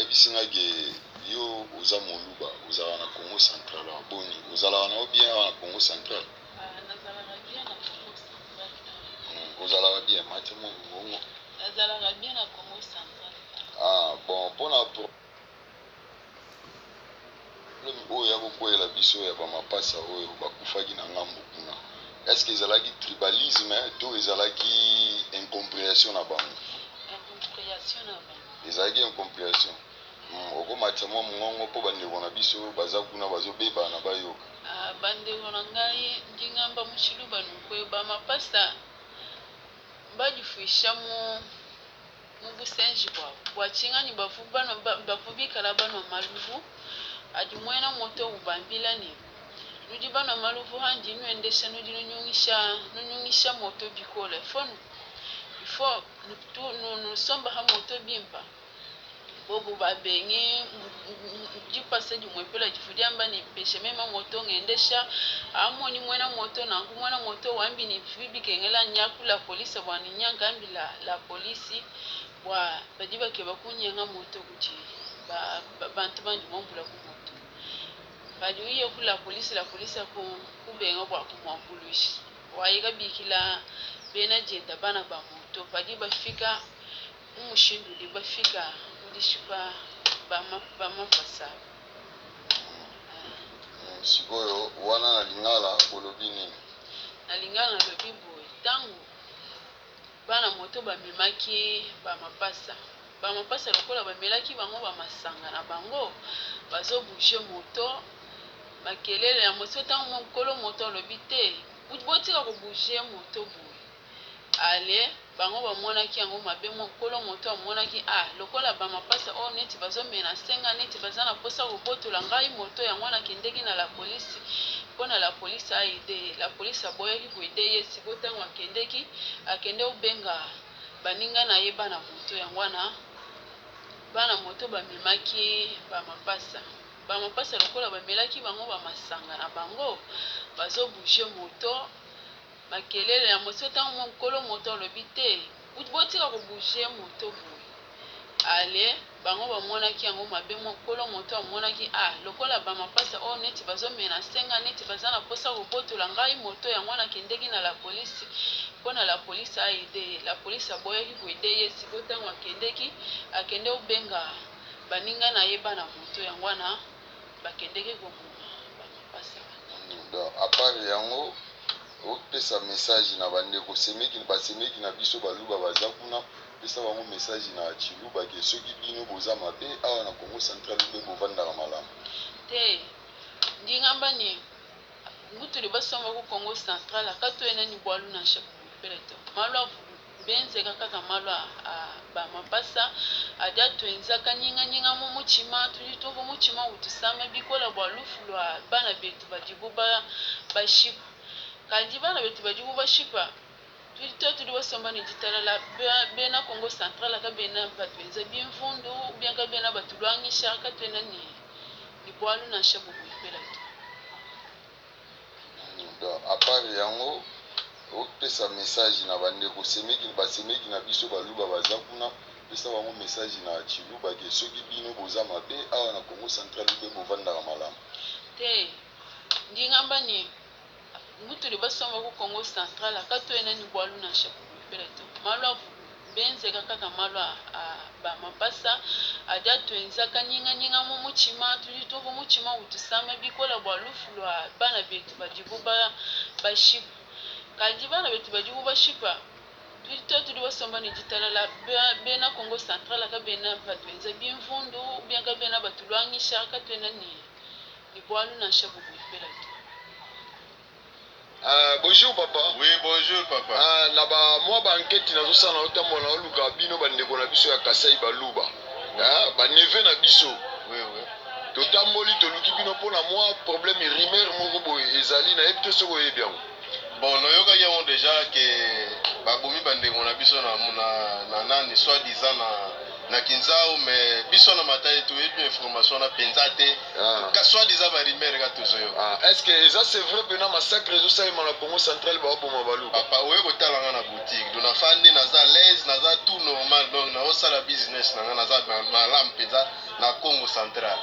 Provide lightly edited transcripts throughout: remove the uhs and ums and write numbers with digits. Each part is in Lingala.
yebisingaki yo oza moluba ozala na Congo Central boni ozala na bien na Congo Central nazalaka bien na Congo Central ozala bien match mo ngongo nazalaka bien na Congo Central bon pona oyo ya kokwela biso ya bamapasa oyo bakufaki na ngambo kuna est-ce que ezalaki tribalisme to ezalaki incompréhension na bango ezalaki incompréhension okomatisa mwa mongongo mpo bandeko na biso baza kuna bazobeba na bayoka bandeko na ngai ndingamba mushiluba nukwe bamapasa badifwisha mu busenji bwabo bwachingani bafubikala bano maluvu adi mwena moto ubambila ni nudi bano maluvu handi nuendesha nudi nunyungisha moto bikola ifo nusomba ha moto bimpa bobo babengi jipasa di mwepela jifudiamba ni peshe mema moto ngendesha amoni mwena moto na mwena moto wambi ni bibi kengela nyaku la polisi bwani nyanga ambi la polisi wa badiba ke bakunyenga moto kuti bantu banji mombula ku moto badi uye ku la polisi kubenga bwa ku mwambulushi wayiga bikila bena jenda bana ba moto badi bafika umushindu di bafika udishipa bamapasa sikoyo wana na lingala kolobi nini na lingala na lobi boye tangu bana moto bamemaki bamapasa lokola bamelaki bango bamasanga na bango bazobouge moto makelele ya moto ntango mokolo moto alobi te botika kobouge moto boye ale bango bamonaki yango mabe mokolo moto amonaki lokola bamapasa oyo neti bazomena senga neti baza na posa kobotola ngai moto yango nakendeki na la polisi mpona la polisi aide la polisi aboyaki koide ye siko ntango akende obenga baninga na ye bana moto yango wana bana moto bamemaki bamapasa lokola bamelaki bango bamasanga na bango bazobouge moto makelele ya moto ntango mokolo moto alobi te botika kobouge moto boye ale bango bamonaki yango mabe mokolo moto amonaki lokola bamapasa oyo neti bazomena senga neti baza na posa kobotola ngai moto yango nakendeki na la polisi mpona la polisi aide la polisi aboyaki koide ye siko ntango akende obenga baninga na ye bana moto yango wana bakendeki komoma bamapasa apart yango opesa message na bandeko basemeki na biso baluba baza kuna pesa bango message na chiluba ke soki bino boza mabe awa na Congo Central mpe bovandaka malamu te ndingamba ni ngutuli basomba ku Congo Central akatoyena ni bwalu na shapu peleto malwa benzeka kaka malwa bamapasa adi atwenzaka nyinga mu muchima tulitovo muchima utusame bikola bwalufu lwa bana betu badibu bashipa kandi bana betu badibu bashipa tuli basomba ni ditalala bena Congo Central akabena batwenza bimfundu bianka bena batulwangisha akatwena ni bwalu na shabu peleto apart yango opesa message na bandeko basemeki na biso baluba baza kuna pesa bango message na chiluba ke soki bino boza mabe awa na Congo Central mpe bovandaka malamu te ndingamba ni ngutuli basomba ku Congo Central akatoyena ni bwalu na shapu peleto malwa benzeka kaka malwa bamapasa adi atwenzaka nyinga mu muchima tulitovo muchima utusame bikola bwalufu lwa bana betu badibu bashipa kandi bana betu badibu bashipa tuli basomba ni ditalala bena Congo Central akabena batwenza bimfundu bianka bena batulwangisha akatwena ni bwalu na shapu peleto bonjour papa. Oui, bonjour papa. Na ba mwa ba enquête na zosana otambola oluka bino bandeko na biso ya Kasai baluba. Ba neve na biso. Oui, oui. Totamboli toluki bino pona mwa problème rimer moko boye ezali na yebite soko yebian. Bon, noyoka yango déjà que babomi bandeko na biso na nani soi-disant na Kinzao mais biso na mataye to yebi information na penzate ka soi-disant ba rimer ka tozoyo. Est-ce que ça c'est vrai pena massacre zo sa na Congo Central ba boma balu. Papa oyo ko talanga na boutique do na fandi na za l'aise na za tout normal donc na osala business na za malam penza na Congo central.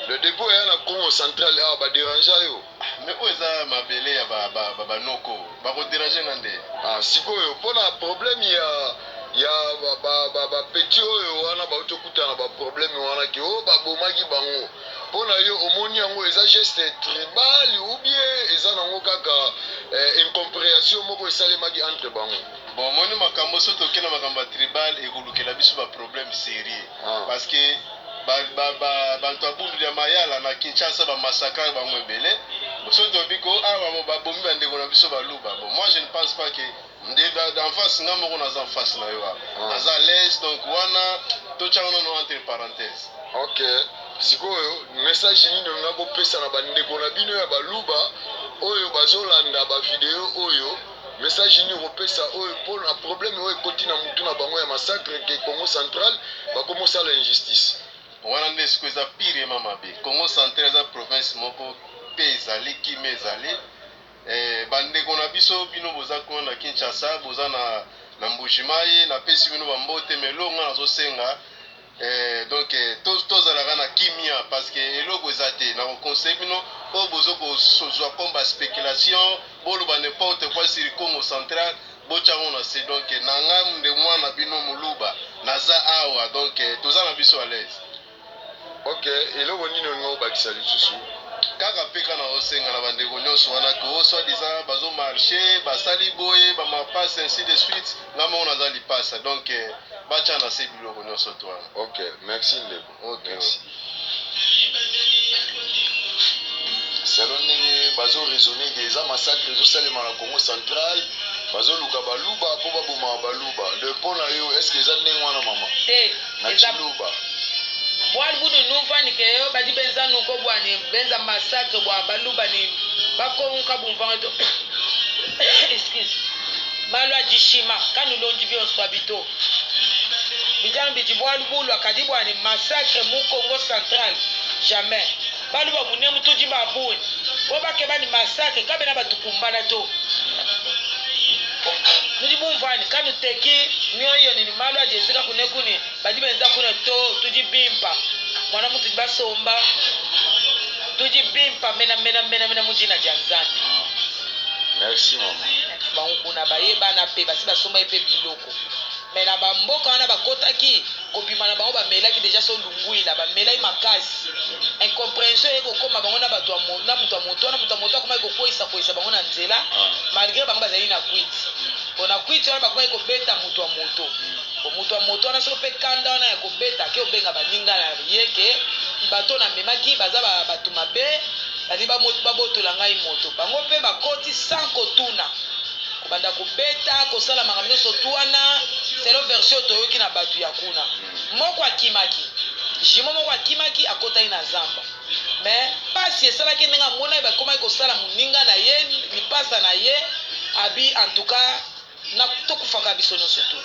Le dépôt est na Congo central ba déranger yo. Mais où est mabele ya ba noko ba ko déranger ngande. Sikoyo pona problème ya ba petit oyo wana ba utokutana ba problème wana ki o ba bomaki bango. Pona yo omoni yango eza geste tribal ou bien eza nango kaka incompréhension moko esalemaki entre bango. Bon moni makambo soto kena makambo tribal ekolukela biso ba problème sérieux parce que bantu abundu ya mayala na Kinshasa ba massacre bango ebele soto biko awa ba bombi bandeko na biso baluba. Bon moi je ne pense pas que en face nga moko naza en face na yo naza à l'aise donc wana tochanga no entre parenthèses. OK. Sikoyo message nini nga kopesa na bandeko na bino ya baluba oyo bazolanda ba video oyo message nini kopesa oyo pona problème oyo ekoti na mutu na bango ya massacre ke Congo central bakomosa la injustice. Wana nde siko eza pire mabe. Congo central eza province moko pe ezali kime ezali bandeko na biso bino boza kuna na Kinshasa boza na Mbujimayi na pesi bino bambote melonga nazosenga donc tozalaka na kimia parce que eloko eza te na conseil bino oyo bozo kozwa komba spéculation boloba n'importe quoi sur Congo central bochango na se donc nanga nde mwana bino moluba naza awa donc toza na biso à l'aise. OK, eloko nini ngo bakisa lisusu kaka peka na osenga na bandeko nyonso wana ko soit disant bazo marcher basali boye ba mapasse ainsi de suite ngamo naza lipasa donc bacha na se biloko nyonso to wana. OK, merci ndeko. OK, merci. Selon ndenge bazo raisonner que eza massacre ezosalema na Congo central bazoluka baluba po baboma baluba le pona yo est-ce que eza ndenge wana mama te na chiluba bwali budu nuvani ke yo badi benza nuko bwani benza massacre bwa baluba ni bakonka bumvanto excuse malwa jishima kanu lonji bio swabito bijana biti bwali bulu akadi bwani massacre mu Congo central jamais baluba munemu tuji babuni oba ke bani massacre kabena batukumbana to nidi bumvani kanu teki nyoyo ni malwa jezika kunekuni badi benza kuna to tuji bimpa mwana mutu basomba tuji bimpa mena mujina janzani. Merci mama. Bankuna bayeba na pe basi basomba epe biloko mena bamboka wana bakotaki kopima na bango bamelaki deja so lungwila bamelai makasi incompréhension ekokoma bango na bato na mutu ya moto akoma ekokwisa bango na nzela malgré bango bazali na kwiti mpona kwiti wana bakoma ekobeta mutu ya moto wana so mpe kanda wana ekobeta ake obenga baninga na yeke bato na memaki baza bato mabe bali babotola ngai moto bango mpe bakoti sans kotuna kobanda kobeta kosala makambo nyonso tu wana selo version toyoki na bato ya kuna moko akimaki jimo moko akimaki akotaki na zamba mais pasi esalaki ndenge amona bakomaki kosala moninga na ye lipasa na ye abi en tout cas na tokufaka biso nyonso tu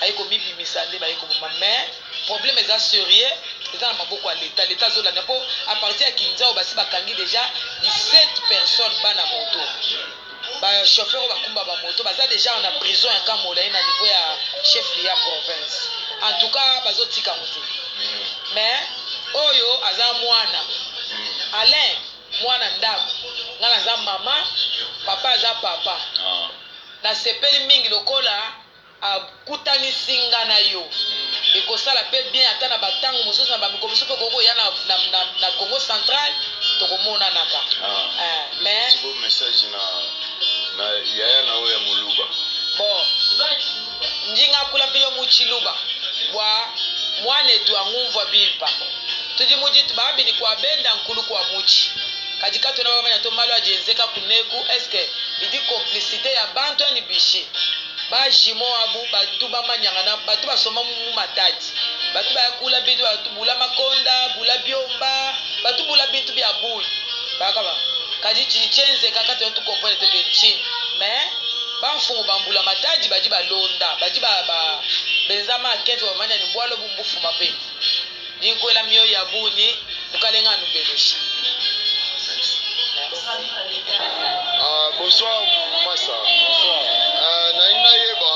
ayi komibimisa nde bayi koboma mais problème eza sérieux eza na maboko ya leta azolanda mpo à partir ya Kinzao basi bakangi déjà 17 personnes bana moto chauffeur oyo bakumba bamoto baza déjà na prison ya kamolai na niveau ya chef ya province en tout cas bazotika moto mais oyo aza mwana Alain mwana ndako nga naza mama papa aza papa nasepeli mingi lokola akutanisi nga na yo ekosala mpe bien ata na batango mosusu na bamiko mosusu mpe kokoya na Congo central tokomonanaka mais message na yaya na oyo ya moluba bon njinga kula mpe yo muchiluba bwa mwana etu angumvwa bimpa tudi mujitu babini kwa benda nkulu kwa muchi kajikato na bamanya to malo ajenzeka kuneku eske bidi complicité ya bantu ni bishi ba jimo abu batu bamanyanga na batu basoma mu matati batu bayakula bitu batu bula makonda bula biomba batu bula bitu bya buyi bakaba kaji chichenze kakati on tu comprendre te chini mais bamfungu bambula mataji baji balonda baji ba benzama akento bamanya ni bwalo bumbufu mape ninkwela mio ya buni tukalenga nubeloshi. Bonsoir Massa. Bonsoir. Naina yeba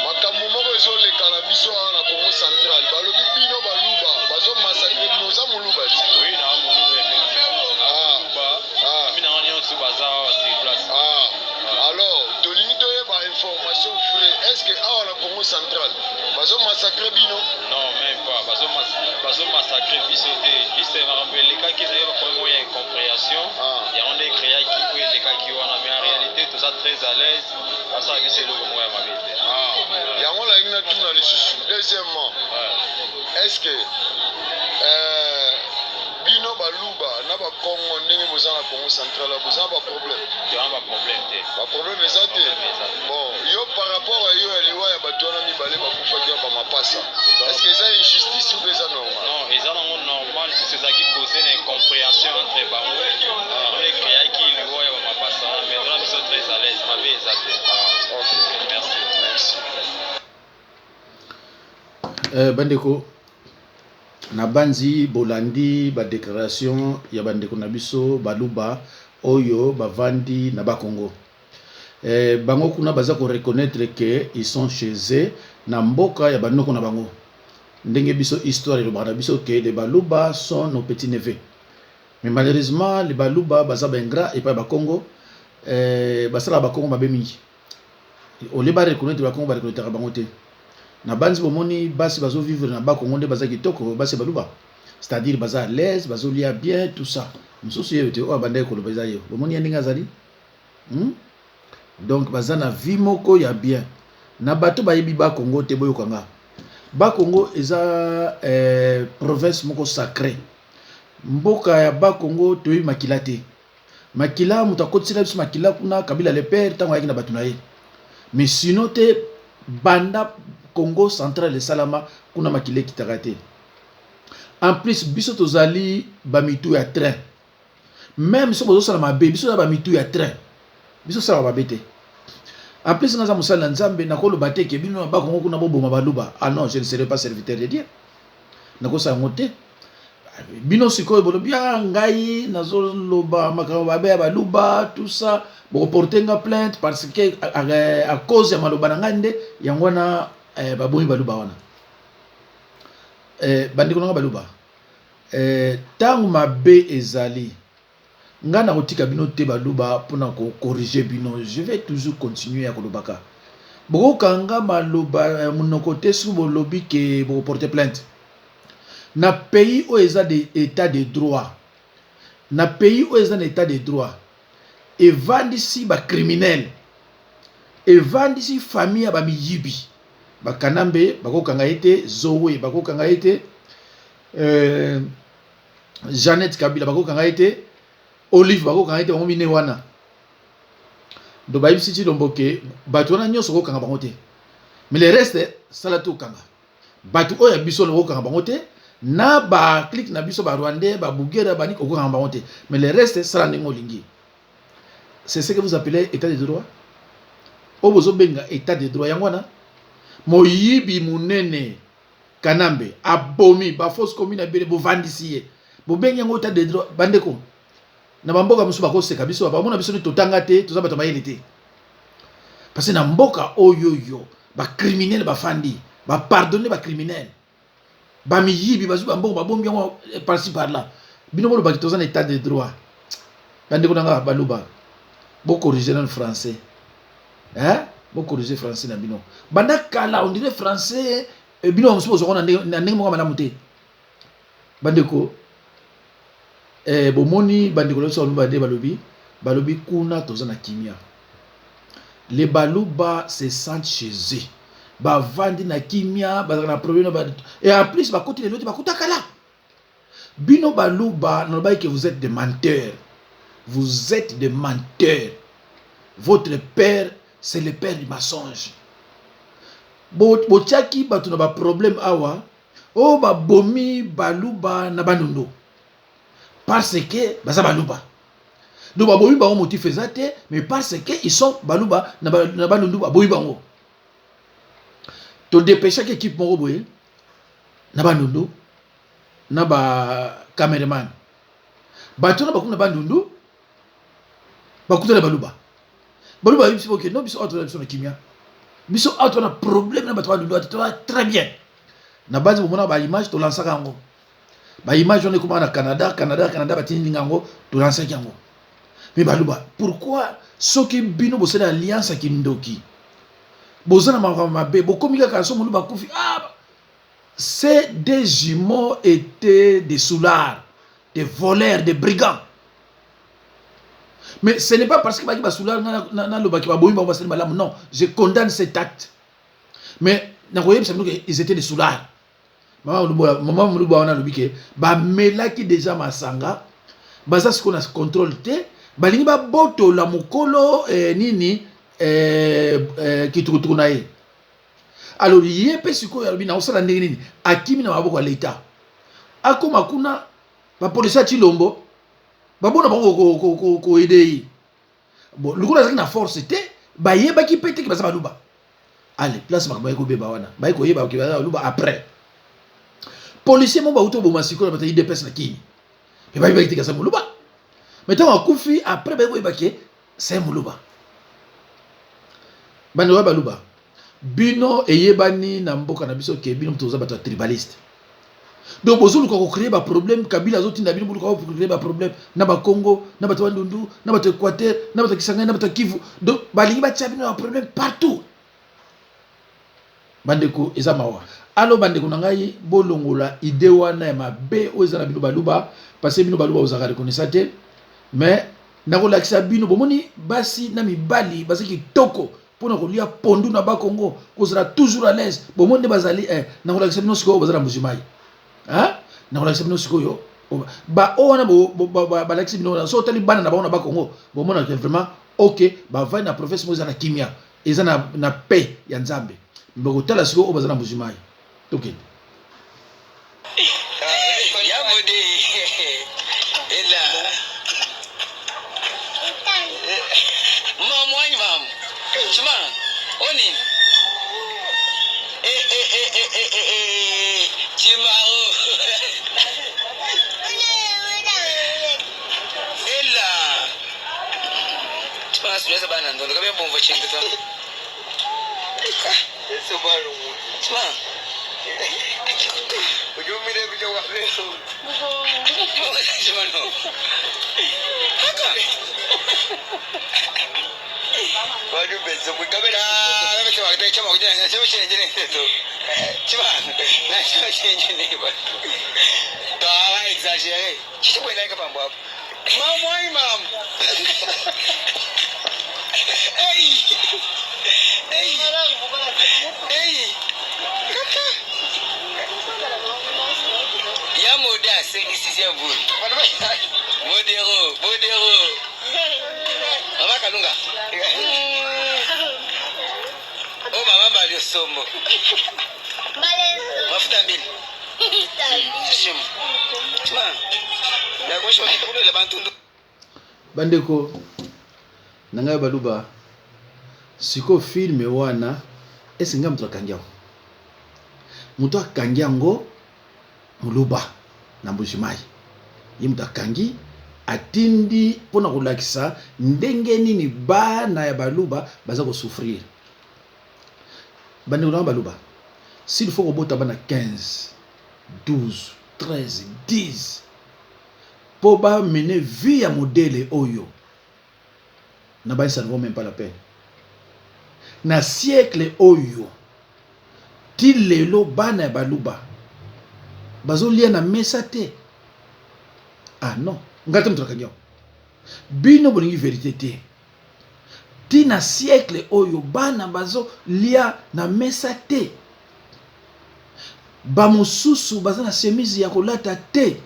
makambo moko ezoleka na biso na Congo central balobi bino baluba Central. Bazo massacrer bino. Non, même pas. Bazo massacrer bisoté. Juste les cas qui ont vraiment une incompréhension. Et on est créé qui peut les cas qui ont en réalité tout ça très à l'aise. À ça que c'est le moment à ma vie. Il y a mon ligne tout dans les sous. Deuxièmement, est-ce que bino baluba na ba Congo ndenge bozana Congo Central là bozana pas problème. Il y a pas problème. Pas problème exact. Bon, yo par rapport à yo eliwa ya bato na mibale bakufa kia ba mapasa. Est-ce que c'est injustice ou c'est normal? Non, c'est normal, c'est ça qui pose une incompréhension entre bango. On est créé qui eliwa ya ba mapasa, mais là ils sont très à l'aise, ma vie exact. OK. Merci. Bandeko na banzi bolandi ba déclaration ya bandeko na biso baluba oyo bavandi na bakongo bango kuna baza ko reconnaître que ils sont chez eux na mboka ya bandeko na bango ndenge biso histoire le bana biso que les baluba sont nos petits neveux mais malheureusement les baluba baza bengra et pas ba Congo basala ba Congo mabe mingi au lieu ba reconnaître ba Congo ba reconnaître bango te na banzi bomoni basi bazo vivre na ba Congo nde baza kitoko basi baluba c'est-à-dire baza à l'aise bazo lia bien tout ça mususu yeyote o abanda ko loba yo bomoni ndinga zali donc baza na vie moko ya bien na bato bayebi ba Congo te boyo kanga ba Congo eza province moko sacré mboka ya ba Congo toyi makila te makila mutakotila biso makila kuna kabila le père tango yaki na bato na ye mais sinon te banda Congo central et Salama kuna makile kitaka te en plus biso tozali bamitu ya train même so bozo sala mabe biso na bamitu ya train biso sala mabe te en plus ngaza musala nzambe nakolo bateke bino na ba Congo kuna boboma baluba ah non je ne serai pas serviteur de Dieu nakosa ngote bino sikoyo bolo bien ngai nazoloba makambo babe ya baluba tout ça bo portenga plainte parce que à cause ya maloba na ngande yango na baboyi baluba wana bandiko na baluba tangu mabe ezali ngana kotika bino te baluba pona ko corriger bino je vais toujours continuer à kolobaka boko kanga maloba monoko te su bolobi ke bo porter plainte na pays où ils ont des états de droit na pays où ils ont des états de droit et vendent ici ba criminel et vendent ici famille ba miyibi ba kanambe bako kanga été Zoé bako kanga été Jeannette Kabila bako kanga été Olive bako kanga été omine wana do ba ibisi domboke bato na nyoso ko kanga bango te mais le reste sala to kanga bato oya biso lo kanga bango te na ba clique na biso ba Rwandais ba Bugera ba ni ko kanga bango te mais le reste sala ndingo lingi c'est ce que vous appelez état de droit obozo benga état de droit yangwana moyibi munene kanambe abomi ba fausse commune abele bo vandisiye bo benga ngo état de droit bandeko na bamboka musu bako seka biso ba mona biso ni totanga te toza bato bayeli te parce que na mboka oyoyo ba criminel ba fandi ba pardonner ba criminel ba miyibi bazu ba mboka ba bombi ngo par-ci par là bino bo ba toza na état de droit bandeko nanga baluba bo corriger en français hein bo corriger français na bino banda kala on dirait français bino on suppose on a ndenge mo malamu te bandeko bomoni bandeko lo so bande balobi kuna toza na kimia les baluba se sentent chez eux ba vandi na kimia ba na problème et en plus ba côté l'autre ba kutakala bino baluba no ba que vous êtes des menteurs. Vous êtes des menteurs. Votre père, c'est le père du mensonge. Bochaki batu na ba problème awa. O ba bomi baluba na banundo. Parce que baza baluba. Do ba bomi ba o motif ezate, mais parce que ils sont baluba na banundo ba bomi bango. To dépêcher équipe moko boye na banundo na ba cameraman. Batu na bakuna banundo bakutana baluba biso ok non biso autre biso na kimia biso autre na problème na bato baluba to très bien na base bomona ba image to lancer yango ba image on est comme na Canada batini ngango to lancer yango mais baluba pourquoi soki bino bosela alliance kindoki bozana mabe bokomika kaso mulu bakufi c'est des jumeaux étaient des soulards, des voleurs, des brigands. Mais ce n'est pas parce que les soulards non, je condamne cet acte. Mais ils étaient des soulards. Maman Moulouba on a l'obike ba melaki déjà masanga baza ce qu'on a contrôle té balingi ba boto la mukolo nini qui tournaye. Alors yé siko ya bina osala ndenge nini akimi na maboko ya leta akoma kuna ba police Chilombo babona bango ko aider bon lukula zaki na force te ba yeba ki pete ki baza baluba allez place makambo ko beba wana ba ko yeba ki baza baluba après policier mo ba uto bo masiko na bata IDPS na kini mais ba yeba ki ka muluba maintenant akufi après ba ko yeba ki c'est muluba bano baluba bino eyebani na mboka na biso ke bino toza bato tribaliste donc bozulu ko créer ba problème Kabila zoti na bino ko créer ba problème na ba Congo na bato Ndundu na bato Équateur na bato Kisangani na bato Kivu donc balingi ba tia bino ba problème partout bandeko ezamawa alo bandeko na ngai bolongola idée wana ya mabe oza na bino baluba parce que bino baluba ozaka reconnaître te mais na ko lakisa bino bomoni basi na mibali basi kitoko pona kolia pondu na ba Congo kozala toujours à l'aise bomonde bazali na ko lakisa bino siko bazala mujimai hein na ko lakisa bino siko yo ba ona ba lakisa bino so tali bana na ba Congo bomona que vraiment OK ba va na professeur mozana kimia eza na paix ya Nzambe mboko tala siko bazala mujimai OK bandeko nanga baluba siko film wana esinga mtu akangia mutu akangi yango muluba na mbujimai ye mutu akangi atindi pona kolakisa ndenge nini bana ya baluba baza kosouffrir bandeko nanga baluba s'il faut kobota bana 15 12 13 10 pour ba mener vie à modèle oyo na ba ça ne vaut même pas la peine na siècle oyo ti lelo bana baluba bazo lia na mesa te ah non ngata mtrakanyo bino bolingi vérité te ti na siècle oyo bana bazo lia na mesa te ba mususu baza na chemise ya kolata te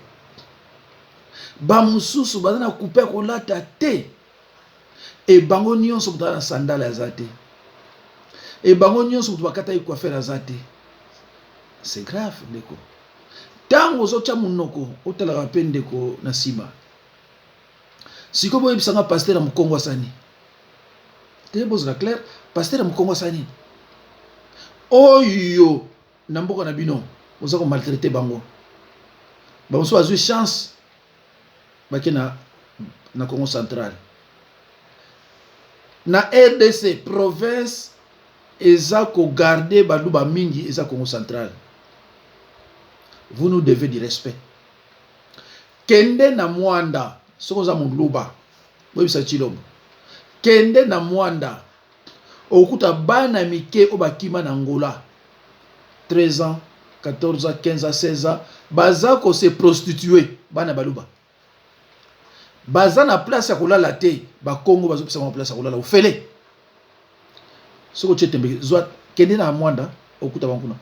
ba mususu baza na coupe kolata te e bango nyonso mutala na sandale azate e bango nyonso mutu bakata yi coiffeur azate c'est grave ndeko tango zocha munoko otala pe ndeko na sima siko boye bisanga pasteur ya Mukongo asani te bozala clair pasteur ya Mukongo asani oyo na mboka na bino oza ko maltraiter bango ba so azui chance bakina na Congo central na RDC province eza ko garder baluba mingi eza Congo central. Vous nous devez du respect. Kende na Mwanda soko za muluba boyisa Chilombo kende na Mwanda okuta bana mike o bakima na Angola 13 ans 14 ans 15 ans 16 ans baza ko se prostituer bana baluba baza na place ya kolala te ba Congo bazo pesa na place ya kolala ofele soko chetembe zwa kende na mwanda okuta bankuna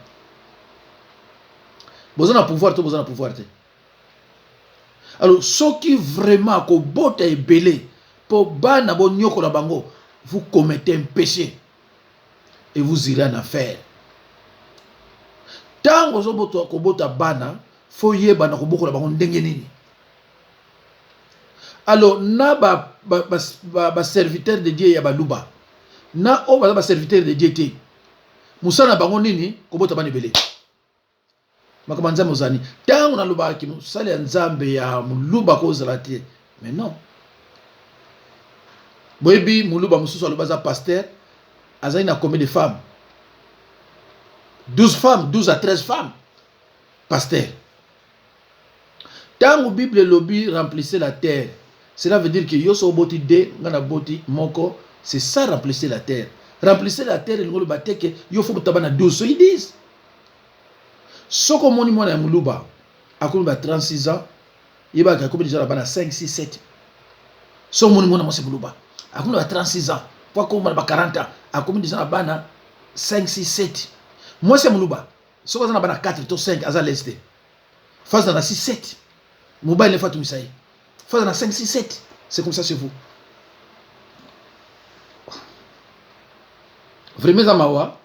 boza na pouvoir te alors soki vraiment ko bota ebele po bana bo nyoko na bango vous commettez un péché et vous irez en affaire tango zo boto ko bota bana fo yeba na ko bokola bango ndenge nini alors na ba serviteur de Dieu ya baluba na o ba serviteur de Dieu te musana bango nini ko bota bana ebele makama nzambe ozani tango na luba ki musala ya nzambe ya muluba ko zalate mais non boyebi muluba mususu aloba za pasteur azali na combien de femmes 12 femmes 12 à 13 femmes pasteur tango Bible lobby remplissait la terre cela veut dire que yoso boti de ngana boti moko c'est ça remplissait la terre ngolo bateke yo fo tabana 12 so ils disent soko moni mwana ya muluba akomi ba 36 ans yeba ka komi déjà bana 5 6 7 so moni mwana mwasi muluba akomi ba 36 ans kwa ko ba 40 ans akomi déjà bana 5 6 7 mwasi muluba soko za bana 4 to 5 aza leste phase na 6 7 mobile le fatu misai phase na 5 6 7 c'est comme ça chez vous vraiment za mawa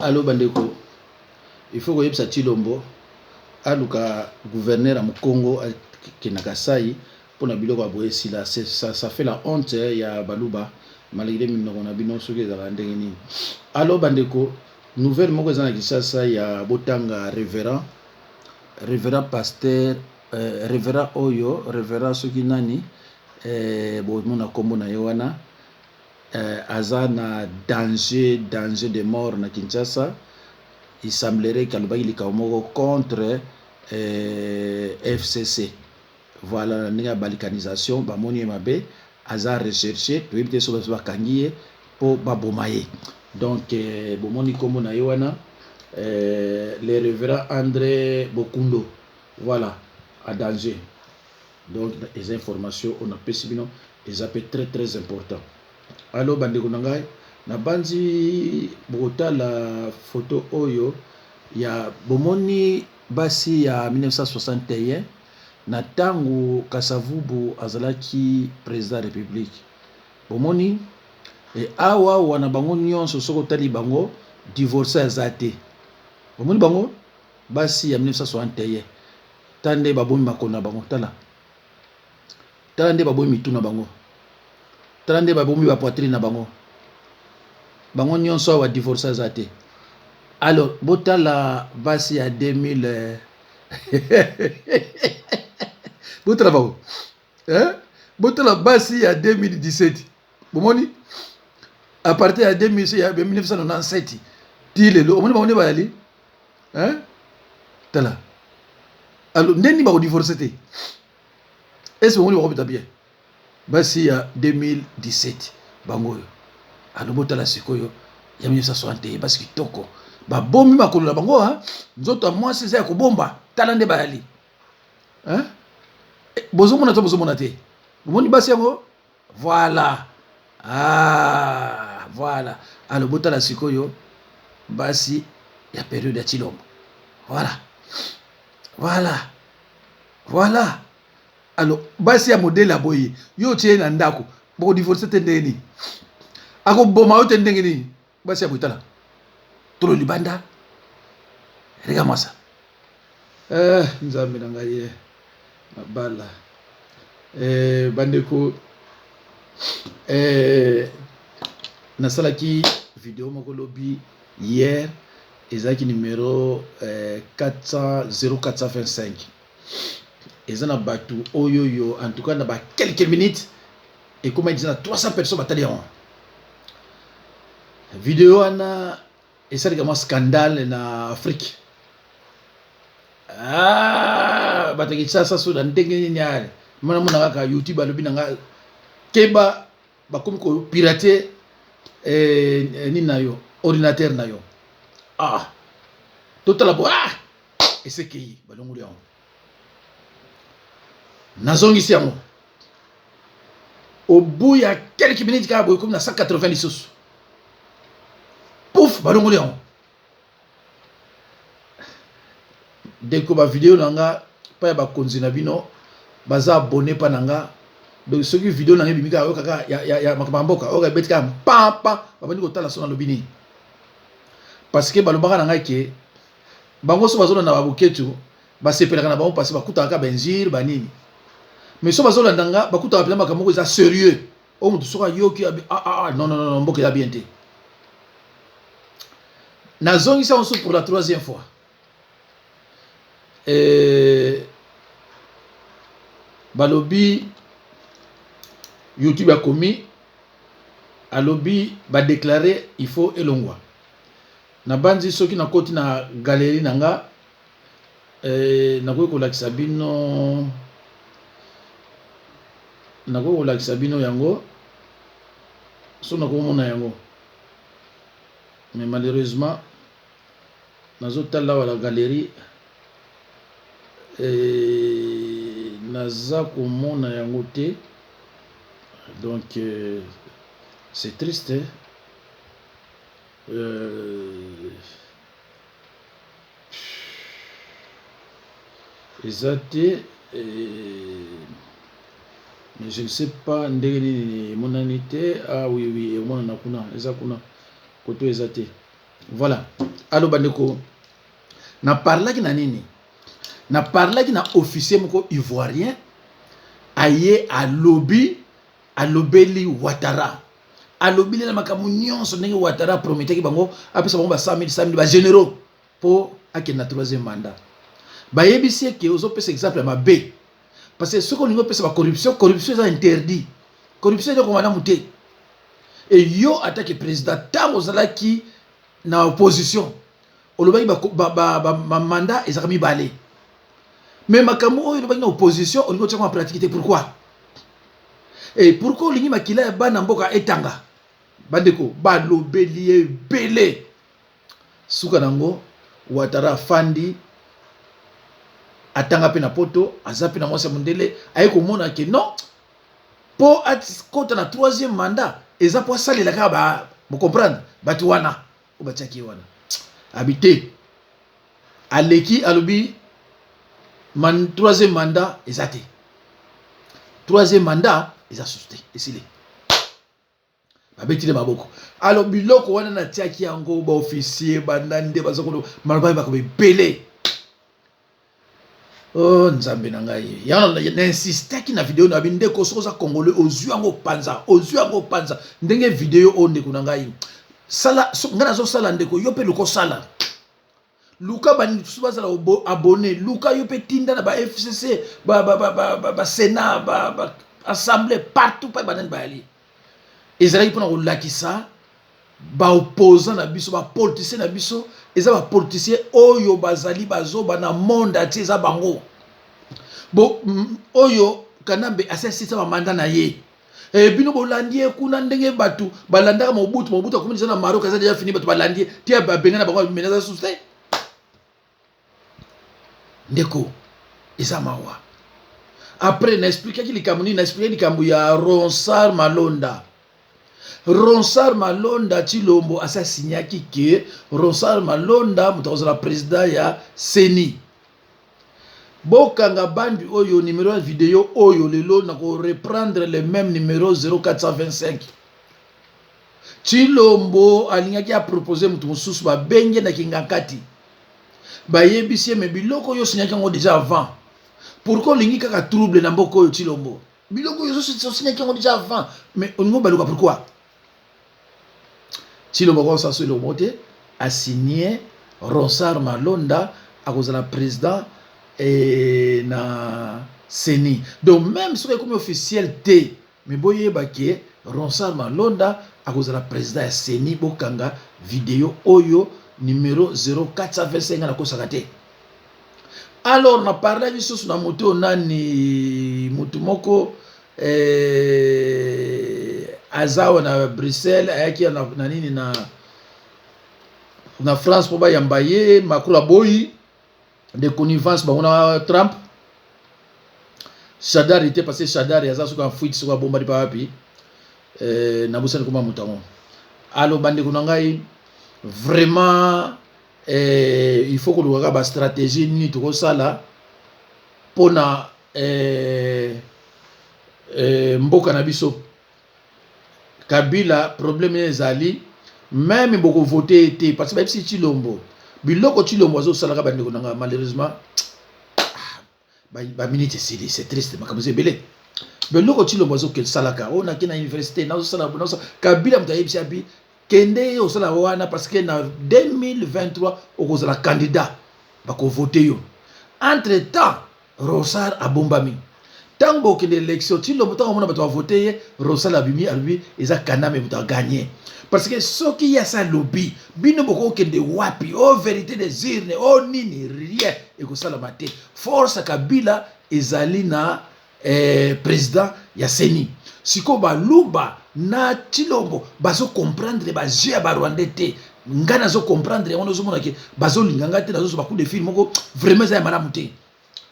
Allo bandeko il faut que yebisa Chilombo aluka gouverneur à Congo Kinakasai pour na biloko aboye sila ça fait la honte ya baluba malgré minoko na bino soki za ndenge nini. Allo bandeko nouvelle moko za na Kinshasa ya botanga révérend pasteur révérend oyo révérend soki nani bo mona kombo na yowana aza na danger de mort na Kinshasa. Il semblerait qu'il y ait un contre FCC. Voilà, la balkanisation, Bamoni Mabe, aza recherché, puis il y a kangiye pour Babomaye. Donc, Bomoni Komo na Yowana, le révérend André Bokundo, voilà, à danger. Donc, les informations, on a pessimino, les appels très très importants. Allo bandeko nangai na banzi bota la photo oyo ya bomoni basi ya 1961 na tangu Kasavubu azalaki président de la République bomoni e awa wana bango nyonso soko tali bango divorcé azate bomoni bango basi ya 1961 tande babomi makona bango tala nde babomi mituna bango nde babomi ba poitrine na bango nyonso wa divorce azate. Alors botala basi ya 2000 botala bango botala basi ya 2017 bomoni à partir de 1997 tile lo omoni bango ne bayali tala alors ndeni ba divorcer te est-ce que on va bien basi ya 2017 bango yo alors botala sikoyo ya 1961 basi kitoko ba bombi makolo na bango ha nzoto moi c'est ya kobomba tala nde bayali hein bozo mona te bomoni basi yango voilà voilà alors botala sikoyo basi ya période ya Chilombo voilà alors basi ya modèle aboyi yo tie na ndako boko divorcer te ndeni ako boma yo te ndenge ni basi ya botala tolo libanda rega masa nzambe na ngai mabala bandeko nasalaki vidéo moko lobi hier ezaki numéro 0425 eza na batu oyoyo en tout cas na ba quelques minutes et comme ils ont 300 personnes batali en vidéo ana esa comme scandale na Afrique bataki ça so na ndenge ni nyare mana mona kaka YouTube alobi nanga keba bakomi ko pirater ni nayo ordinateur nayo total bo et c'est qui balongoli en nazongisi yango au bout il y a quelques minutes ka boy comme na 190 sous pouf balongoli yango dès que ba vidéo nanga pa ba konzi na bino baza abonné pa nanga donc ce qui vidéo nanga bimika yo kaka ya makamboka o ka betka papa babandi ko tala sona lobini parce que balobaka nanga ke bango so bazona na babuketu basepelaka na bango parce bakutaka benzir banini mais so bazolanda nga bakutaka pela makambo eza sérieux o mutu soka yoki non mboka ya bien te nazongisa on pour la troisième fois balobi YouTube a commis alobi ba déclarer il faut elongwa na banzi soki na koti na galerie nanga nakoki kolakisa bino yango so nakomona yango mais malheureusement nazotala wala galerie naza komona yango te donc c'est triste hein? Exacté, mais je ne sais pas mon anité. Ah oui, au moins on a koto exacté. Voilà. Allo bandeko. Na parla ki na nini? Na parla ki na officier moko ivoirien aye a lobeli Ouattara. A lobeli na makamu nyonso ndenge Ouattara prometaki bango apesa bango ba 100 000 ba généraux pour akena troisième mandat. Bayebisi ke ozopesa exemple ma B parce que ce qu'on veut pesa ba corruption est interdit. Corruption est comme madame Mouté. Et yo attaque président tango zalaki na opposition. Olobaki ba mandat ezakami balé. Mais makambo oyo lobaki na opposition on ngotcha en pratique pourquoi? Et pourquoi lingi makila ya bana mboka etanga? Bandeko ba lobeli belé. Suka nango Ouattara fandi atanga pe na poto azapi na mwasi mondele aye komona ke non po atikota na troisième mandat eza po salela ka ba vous comprendre batu wana o batiaki wana habité aleki alobi troisième mandat ezate troisième mandat eza susté esile babetile maboko alors biloko wana na tiaki yango ba officier bandande bazakolo maloba ba ko belé. Oh nzambe na ngai yana n'insiste ki na vidéo na bindeko soza congolais ozuango panza ndenge vidéo onde kuna ngai sala ngana zo sala ndeko yo pe luko sala luka bani subazala abonné luka yo pe tinda na ba FCC ba Sénat ba assemblée partout pa banan bali ezali pona ko lakisa ba opposant na biso ba politicien na biso eza ba politicien oyo bazali bazo bana monde ati eza bango bo oyo Kanambe asesisa ba mandat na ye bino bolandie kuna ndenge batu balandaka Mobutu akomisa na Maroc eza déjà fini batu balandie tia bengana bango menaza suste ndeko eza mawa. Après na expliquer ki likamuni na expliquer likambu ya Ronsard Malonda Chilombo asa signaki ke Ronsard Malonda mutakozala président ya Seni. Bokanga bandi oyo numéro de vidéo oyo lelo na ko reprendre le même numéro 0425. Chilombo alingaki a proposer mutu mususu ba benge na kingakati. Ba yebisi me biloko yo signaki ngo déjà avant. Pourquoi lingi kaka trouble na mboko oyo Chilombo? Biloko yo signaki ngo déjà avant. Mais on ngo baluka pourquoi? Chilombo ko sa solo moté a signé Ronsard Malonda à cause de la président et na Seni. Donc même si comme officiel T, mais boye baké Ronsard Malonda à cause de la président et Seni bokanga vidéo oyo numéro 0425 na kosakate. Alors na parlé biso sur na moto nani mutumoko azawa na Bruxelles ayaki na nini na France pour ba yambaye makula boyi de connivence bangona Trump. Chadar était passé Chadar ya zasu ka fuite sur bomba di papi na busana kuma mutango. Alo bande kunangai vraiment il faut que nous ayons une stratégie ni tout ça là pour na mboka na biso Kabila problème ezali même beaucoup voter été parce que si Chilombo biloko Chilombo zo salaka bande kunanga malheureusement ba minute c'est triste makamuze belé biloko Chilombo zo kel salaka on a kina université na zo sala Kabila mutayebisi abi kende au sala wana parce que na 2023 okozala candidat bako voter yo. Entre temps Ronsard abombami tango kende élection Chilombo tango mona bato voter Ronsard abimi albi eza Kanambe muta gagner parce que soki ya sa lobby bino boko kende wapi o vérité des urnes o nini rien ekosala mate force Kabila ezali na président ya Seni siko baluba na Chilombo bazo comprendre ba jeu ba Rwandais te ngana zo comprendre on zo mona ke bazo linganga te nazo ba coup de film moko vraiment ça malamu te.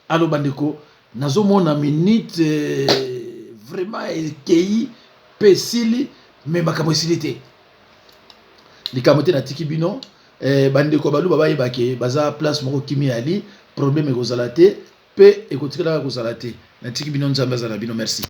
Alo bandeko nazo mona minute vraiment elkei pesili mais makamo silité likamote na tikibino bandeko baluba ba ke baza place moko kimi ali problème ekozala te pe ekotikala kozala te na tikibino nzambe za bino merci.